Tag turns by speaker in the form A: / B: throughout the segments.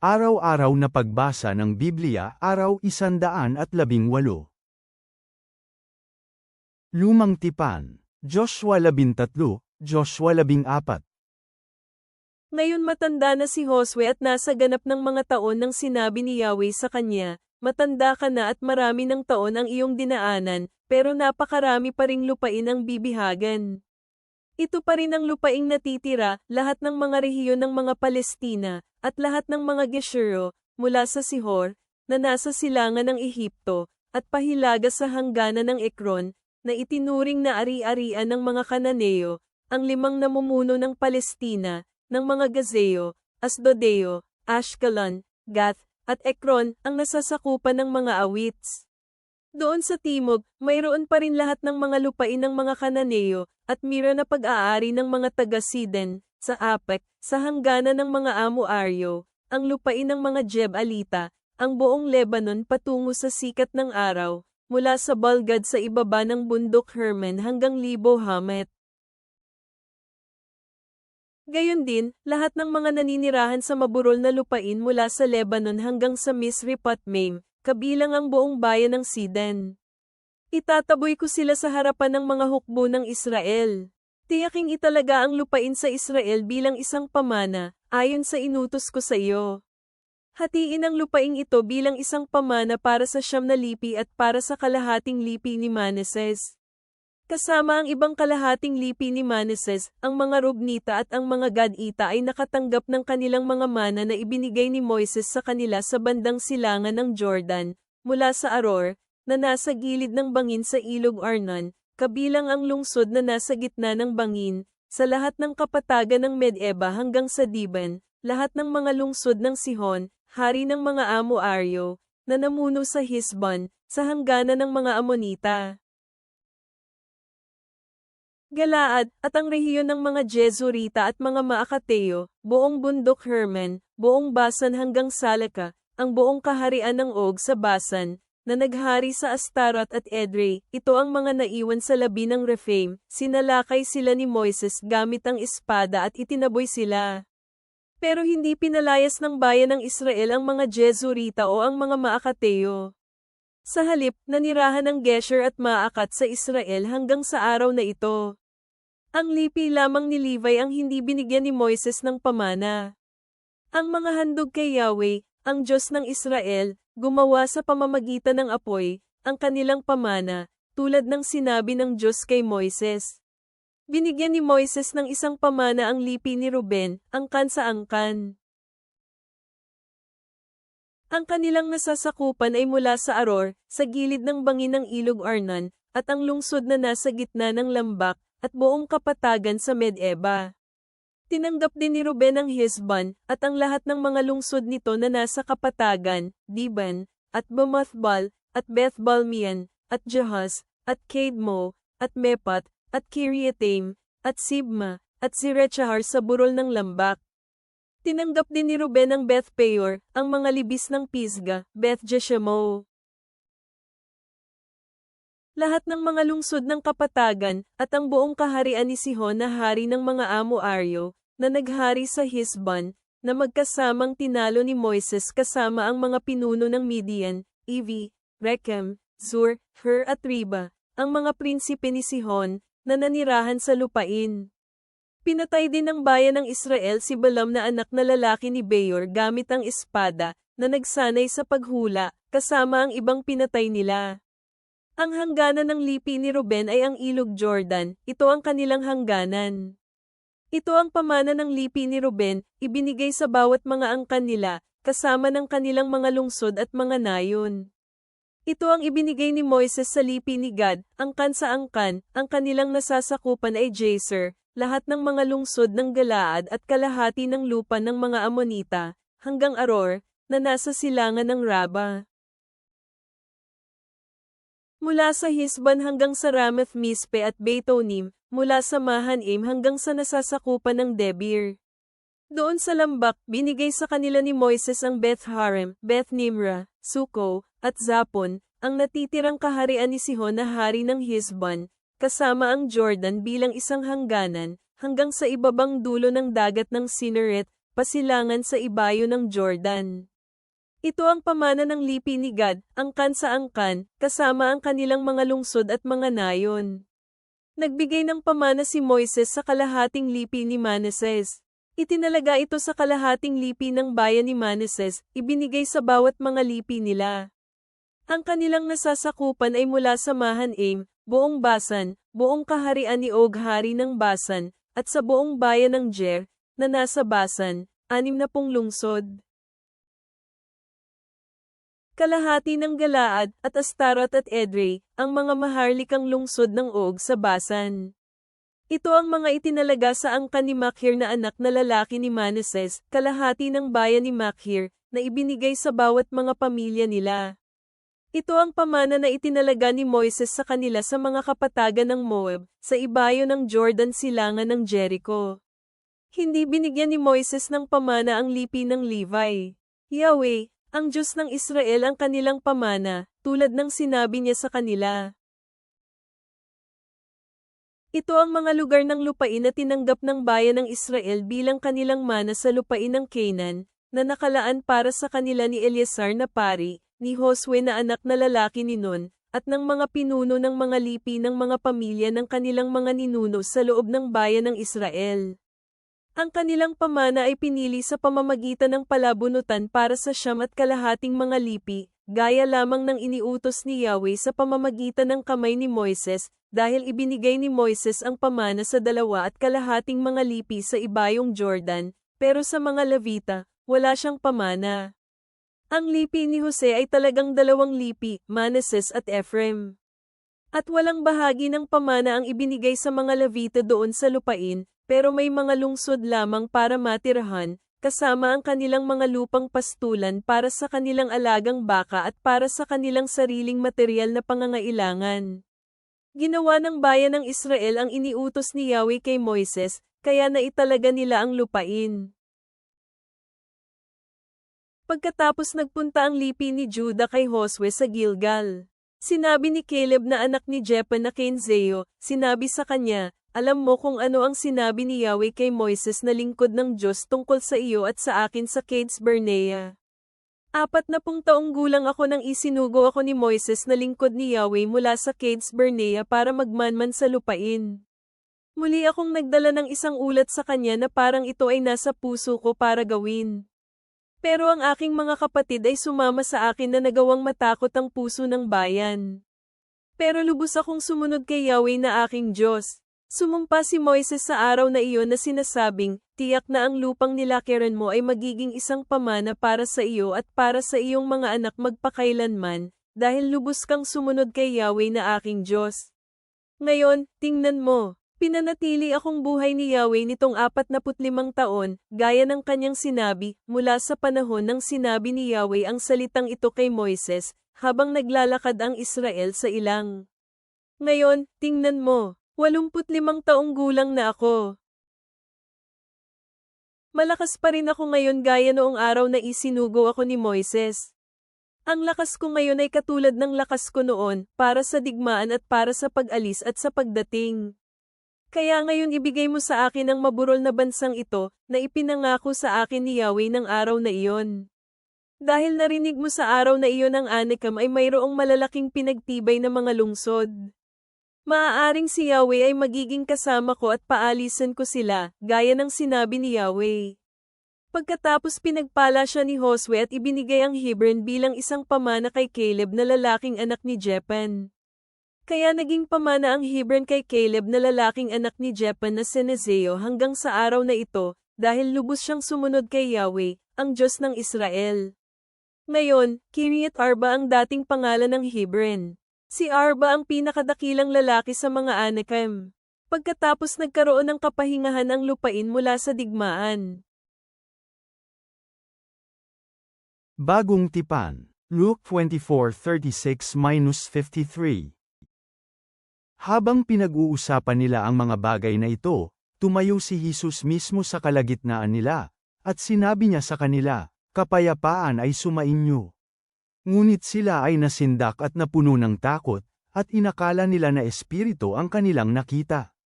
A: Araw-araw na pagbasa ng Biblia, Araw 118. Lumang Tipan, Joshua 13, Joshua 14.
B: Ngayon matanda na si Josue at nasa ganap ng mga taon nang sinabi ni Yahweh sa kanya, "Matanda ka na at marami ng taon ang iyong dinaanan, pero napakarami pa ring lupain ang bibihagan. Ito pa rin ang lupaing natitira, lahat ng mga rehiyon ng mga Palestina, at lahat ng mga Geshuro, mula sa Sihor, na nasa silangan ng Ehipto, at pahilaga sa hangganan ng Ekron, na itinuring na ari-arian ng mga Kananeo, ang 5 namumuno ng Palestina, ng mga Gazeo, Asdodeo, Ashkelon, Gath, at Ekron, ang nasasakupan ng mga Awits. Doon sa timog, mayroon pa rin lahat ng mga lupain ng mga Kananeo, at mira na pag-aari ng mga taga-Siden, sa Apek, sa hangganan ng mga Amoaryo, ang lupain ng mga Jebalita, ang buong Lebanon patungo sa sikat ng araw, mula sa Balgad sa ibaba ng bundok Hermon hanggang Libo Hamet. Gayon din, lahat ng mga naninirahan sa maburol na lupain mula sa Lebanon hanggang sa Misrepot-Maim, kabilang ang buong bayan ng Siden. Itataboy ko sila sa harapan ng mga hukbo ng Israel. Tiyaking italaga ang lupain sa Israel bilang isang pamana, ayon sa inutos ko sa iyo. Hatiin ang lupaing ito bilang isang pamana para sa 9 na lipi at para sa kalahating lipi ni Manases. Kasama ang ibang kalahating lipi ni Manases, ang mga Rubnita at ang mga Gadita ay nakatanggap ng kanilang mga mana na ibinigay ni Moises sa kanila sa bandang silangan ng Jordan, mula sa Aror, na nasa gilid ng bangin sa ilog Arnon, kabilang ang lungsod na nasa gitna ng bangin, sa lahat ng kapatagan ng Medeba hanggang sa Diban, lahat ng mga lungsod ng Sihon, hari ng mga Amoaryo, na namuno sa Hisbon, sa hangganan ng mga Amonita. Galaad, at ang rehiyon ng mga Jezurita at mga Maakateo, buong bundok Hermon, buong Basan hanggang Salaka, ang buong kaharian ng Og sa Basan, na naghari sa Astaroth at Edrei, ito ang mga naiwan sa labi ng Rephaim, sinalakay sila ni Moises gamit ang espada at itinaboy sila. Pero hindi pinalayas ng bayan ng Israel ang mga Jezurita o ang mga Maakateo. Sa halip, nanirahan ng Gesher at Maakat sa Israel hanggang sa araw na ito. Ang lipi lamang ni Levi ang hindi binigyan ni Moises ng pamana. Ang mga handog kay Yahweh, ang Diyos ng Israel, gumawa sa pamamagitan ng apoy, ang kanilang pamana, tulad ng sinabi ng Diyos kay Moises. Binigyan ni Moises ng isang pamana ang lipi ni Ruben, angkan sa angkan. Ang kanilang nasasakupan ay mula sa Aror, sa gilid ng bangin ng ilog Arnon, at ang lungsod na nasa gitna ng lambak, at buong kapatagan sa Medeba. Tinanggap din ni Ruben ang Hisbon, at ang lahat ng mga lungsod nito na nasa kapatagan, Diban, at Bamothbal, at Bethbalmeon, at Jahaz, at Kedmo, at Mepat, at Kiriataim, at Sibma, at Zerechahar sa burol ng lambak. Tinanggap din ni Ruben ang Beth-peor, ang mga libis ng Pisga, Beth-jeshimo. Lahat ng mga lungsod ng kapatagan, at ang buong kaharian ni Sihon na hari ng mga Amoaryo, na naghari sa Hisbon, na magkasamang tinalo ni Moises kasama ang mga pinuno ng Midian, Evi, Rechem, Zur, Hur at Riba, ang mga prinsipe ni Sihon, na nanirahan sa lupain. Pinatay din ng bayan ng Israel si Balaam na anak na lalaki ni Beor gamit ang espada, na nagsanay sa paghula, kasama ang ibang pinatay nila. Ang hangganan ng lipi ni Ruben ay ang ilog Jordan, ito ang kanilang hangganan. Ito ang pamana ng lipi ni Ruben, ibinigay sa bawat mga angkan nila, kasama ng kanilang mga lungsod at mga nayon. Ito ang ibinigay ni Moises sa lipi ni Gad, angkan sa angkan, ang kanilang nasasakupan ay Jazer, lahat ng mga lungsod ng Galaad at kalahati ng lupa ng mga Amonita, hanggang Aror, na nasa silangan ng Raba. Mula sa Hisbon hanggang sa Ramath-Mispe at Betonim, mula sa Mahanaim hanggang sa nasasakupan ng Debir. Doon sa lambak, binigay sa kanila ni Moises ang Beth-Harem, Beth-Nimra, Suko, at Zapon, ang natitirang kaharian ni Sihon na hari ng Hisbon, kasama ang Jordan bilang isang hangganan, hanggang sa ibabang dulo ng dagat ng Sineret, pasilangan sa ibayo ng Jordan. Ito ang pamana ng lipi ni Gad, angkan sa angkan, kasama ang kanilang mga lungsod at mga nayon. Nagbigay ng pamana si Moises sa kalahating lipi ni Manases. Itinalaga ito sa kalahating lipi ng bayan ni Manases, ibinigay sa bawat mga lipi nila. Ang kanilang nasasakupan ay mula sa Mahanaim, buong Basan, buong kaharian ni Og hari ng Basan, at sa buong bayan ng Jer, na nasa Basan, 60 lungsod. Kalahati ng Galaad at Astarot at Edrei, ang mga maharlikang lungsod ng Og sa Basan. Ito ang mga itinalaga sa angkan ni Makhir na anak na lalaki ni Manases, kalahati ng bayan ni Makhir, na ibinigay sa bawat mga pamilya nila. Ito ang pamana na itinalaga ni Moises sa kanila sa mga kapatagan ng Moab, sa ibayo ng Jordan silangan ng Jericho. Hindi binigyan ni Moises ng pamana ang lipi ng Levi. Yahweh, ang Diyos ng Israel ang kanilang pamana, tulad ng sinabi niya sa kanila. Ito ang mga lugar ng lupain na tinanggap ng bayan ng Israel bilang kanilang mana sa lupain ng Canaan, na nakalaan para sa kanila ni Eleazar na pari, ni Josue na anak na lalaki ni Nun, at ng mga pinuno ng mga lipi ng mga pamilya ng kanilang mga ninuno sa loob ng bayan ng Israel. Ang kanilang pamana ay pinili sa pamamagitan ng palabunutan para sa 9 mga lipi, gaya lamang ng iniutos ni Yahweh sa pamamagitan ng kamay ni Moises, dahil ibinigay ni Moises ang pamana sa 2 mga lipi sa ibayong Jordan, pero sa mga Levita, wala siyang pamana. Ang lipi ni Jose ay talagang 2 lipi, Manases at Ephraim. At walang bahagi ng pamana ang ibinigay sa mga Levita doon sa lupain, pero may mga lungsod lamang para matirahan, kasama ang kanilang mga lupang pastulan para sa kanilang alagang baka at para sa kanilang sariling material na pangangailangan. Ginawa ng bayan ng Israel ang iniutos ni Yahweh kay Moises, kaya naitalaga nila ang lupain. Pagkatapos nagpunta ang lipi ni Judah kay Josue sa Gilgal. Sinabi ni Caleb na anak ni Jephunneh na Kenzeo, sinabi sa kanya, alam mo kung ano ang sinabi ni Yahweh kay Moises na lingkod ng Diyos tungkol sa iyo at sa akin sa Kades Barnea. 40 taong gulang ako nang isinugo ako ni Moises na lingkod ni Yahweh mula sa Kades Barnea para magmanman sa lupain. Muli akong nagdala ng isang ulat sa kanya na parang ito ay nasa puso ko para gawin. Pero ang aking mga kapatid ay sumama sa akin na nagawang matakot ang puso ng bayan. Pero lubos akong sumunod kay Yahweh na aking Diyos. Sumumpa si Moises sa araw na iyon na sinasabing, tiyak na ang lupang nilakiran mo ay magiging isang pamana para sa iyo at para sa iyong mga anak magpakailanman, dahil lubos kang sumunod kay Yahweh na aking Diyos. Ngayon, tingnan mo. Pinanatili akong buhay ni Yahweh nitong 45 taon, gaya ng kanyang sinabi, mula sa panahon ng sinabi ni Yahweh ang salitang ito kay Moises, habang naglalakad ang Israel sa ilang. Ngayon, tingnan mo, 85 taong gulang na ako. Malakas pa rin ako ngayon gaya noong araw na isinugo ako ni Moises. Ang lakas ko ngayon ay katulad ng lakas ko noon, para sa digmaan at para sa pag-alis at sa pagdating. Kaya ngayon ibigay mo sa akin ang maburol na bansang ito, na ipinangako sa akin ni Yahweh ng araw na iyon. Dahil narinig mo sa araw na iyon ang Anakam ay mayroong malalaking pinagtibay na mga lungsod. Maaaring si Yahweh ay magiging kasama ko at paalisan ko sila, gaya ng sinabi ni Yahweh. Pagkatapos pinagpala siya ni Josue at ibinigay ang Hebron bilang isang pamana kay Caleb na lalaking anak ni Jephunneh. Kaya naging pamana ang Hebron kay Caleb na lalaking anak ni Jephunneh na Senezeo hanggang sa araw na ito, dahil lubos siyang sumunod kay Yahweh, ang Diyos ng Israel. Ngayon, Kiriath Arba ang dating pangalan ng Hebron. Si Arba ang pinakadakilang lalaki sa mga Anakim. Pagkatapos nagkaroon ng kapahingahan ang lupain mula sa digmaan.
A: Bagong Tipan, Luke 24:36-53. Habang pinag-uusapan nila ang mga bagay na ito, tumayo si Jesus mismo sa kalagitnaan nila, at sinabi niya sa kanila, kapayapaan ay sumainyo. Ngunit sila ay nasindak at napuno ng takot, at inakala nila na espiritu ang kanilang nakita.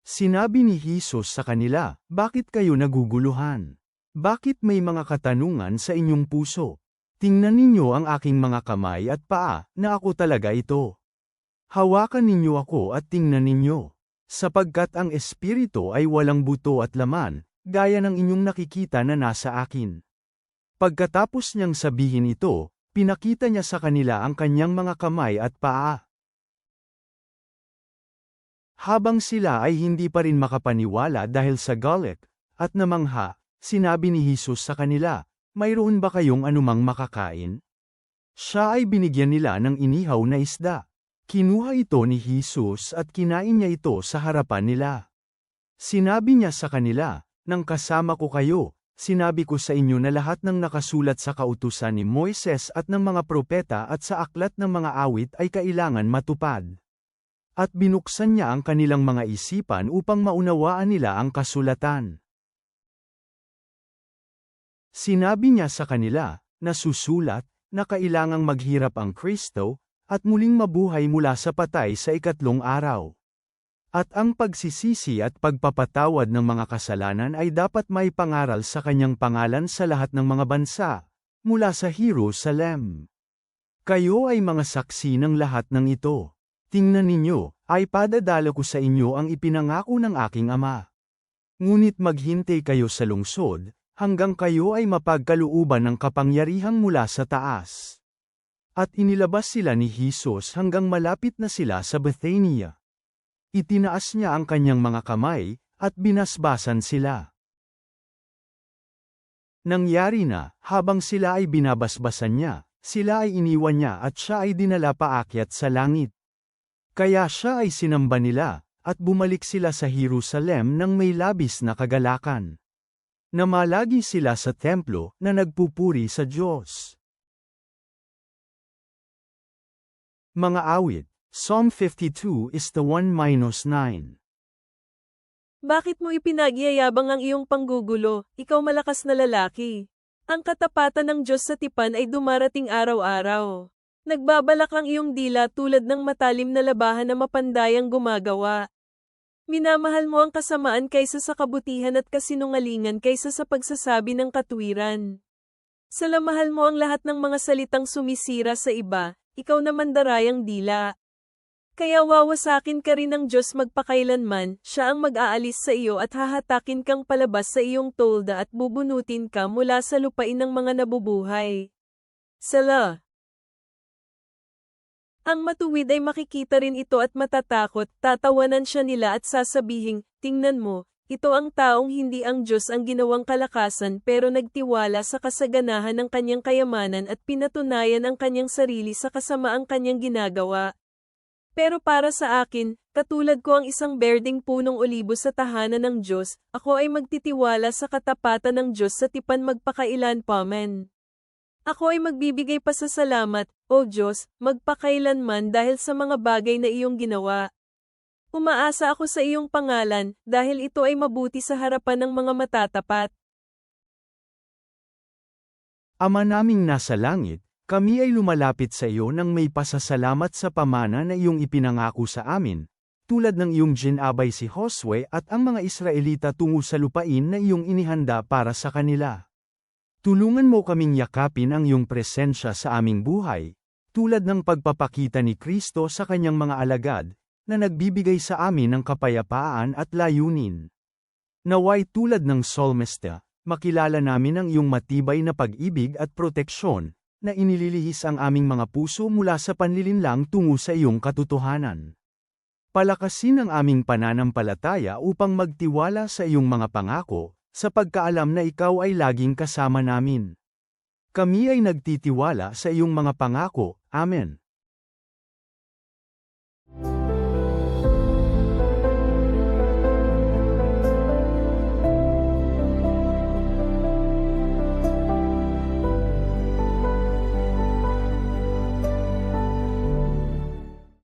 A: Sinabi ni Jesus sa kanila, bakit kayo naguguluhan? Bakit may mga katanungan sa inyong puso? Tingnan ninyo ang aking mga kamay at paa, na ako talaga ito. Hawakan ninyo ako at tingnan ninyo. Sapagkat ang espiritu ay walang buto at laman, gaya ng inyong nakikita na nasa akin. Pagkatapos niyang sabihin ito, pinakita niya sa kanila ang kanyang mga kamay at paa. Habang sila ay hindi pa rin makapaniwala dahil sa galit at namangha, sinabi ni Jesus sa kanila, "Mayroon ba kayong anumang makakain?" Siya ay binigyan nila ng inihaw na isda. Kinuha ito ni Jesus at kinain niya ito sa harapan nila. Sinabi niya sa kanila, "Nang kasama ko kayo, sinabi ko sa inyo na lahat ng nakasulat sa kautusan ni Moises at ng mga propeta at sa aklat ng mga awit ay kailangan matupad." At binuksan niya ang kanilang mga isipan upang maunawaan nila ang kasulatan. Sinabi niya sa kanila, nasusulat, na kailangang maghirap ang Kristo, at muling mabuhay mula sa patay sa ikatlong araw. At ang pagsisisi at pagpapatawad ng mga kasalanan ay dapat may pangaral sa kanyang pangalan sa lahat ng mga bansa, mula sa Jerusalem. Kayo ay mga saksi ng lahat ng ito. Tingnan ninyo, ay padadala ko sa inyo ang ipinangako ng aking Ama. Ngunit maghintay kayo sa lungsod, hanggang kayo ay mapagkalooban ng kapangyarihang mula sa taas. At inilabas sila ni Jesus hanggang malapit na sila sa Bethania. Itinaas niya ang kanyang mga kamay, at binasbasan sila. Nangyari na, habang sila ay binabasbasan niya, sila ay iniwan niya at siya ay dinala paakyat sa langit. Kaya siya ay sinamba nila, at bumalik sila sa Jerusalem nang may labis na kagalakan. Namalagi sila sa templo na nagpupuri sa Diyos. Mga awit, Psalm 52 is the 1-9.
B: Bakit mo ipinagyayabang ang iyong panggugulo, ikaw malakas na lalaki? Ang katapatan ng Diyos sa tipan ay dumarating araw-araw. Nagbabalak ang iyong dila tulad ng matalim na labahan na mapandayang gumagawa. Minamahal mo ang kasamaan kaysa sa kabutihan at kasinungalingan kaysa sa pagsasabi ng katuwiran. Salamahal mo ang lahat ng mga salitang sumisira sa iba, ikaw naman darayang dila. Kaya wawasakin ka rin ng Diyos magpakailanman, siya ang mag-aalis sa iyo at hahatakin kang palabas sa iyong tolda at bubunutin ka mula sa lupain ng mga nabubuhay. Sala. Ang matuwid ay makikita rin ito at matatakot, tatawanan siya nila at sasabihing, tingnan mo, ito ang taong hindi ang Diyos ang ginawang kalakasan pero nagtiwala sa kasaganahan ng kanyang kayamanan at pinatunayan ang kanyang sarili sa kasamaang kanyang ginagawa. Pero para sa akin, katulad ko ang isang berdeng punong olibo sa tahanan ng Diyos, ako ay magtitiwala sa katapatan ng Diyos sa tipan magpakailan paman. Ako ay magbibigay pasasalamat, O Diyos, magpakailanman dahil sa mga bagay na iyong ginawa. Umaasa ako sa iyong pangalan, dahil ito ay mabuti sa harapan ng mga matatapat.
A: Ama naming nasa langit, kami ay lumalapit sa iyo nang may pasasalamat sa pamana na iyong ipinangako sa amin, tulad ng iyong ginabay si Josue at ang mga Israelita tungo sa lupain na iyong inihanda para sa kanila. Tulungan mo kaming yakapin ang iyong presensya sa aming buhay, tulad ng pagpapakita ni Kristo sa kanyang mga alagad, na nagbibigay sa amin ng kapayapaan at layunin. Naway tulad ng Psalmista, makilala namin ang iyong matibay na pag-ibig at proteksyon, na inililihis ang aming mga puso mula sa panlilinlang tungo sa iyong katotohanan. Palakasin ang aming pananampalataya upang magtiwala sa iyong mga pangako, sa pagkaalam na ikaw ay laging kasama namin. Kami ay nagtitiwala sa iyong mga pangako, Amen.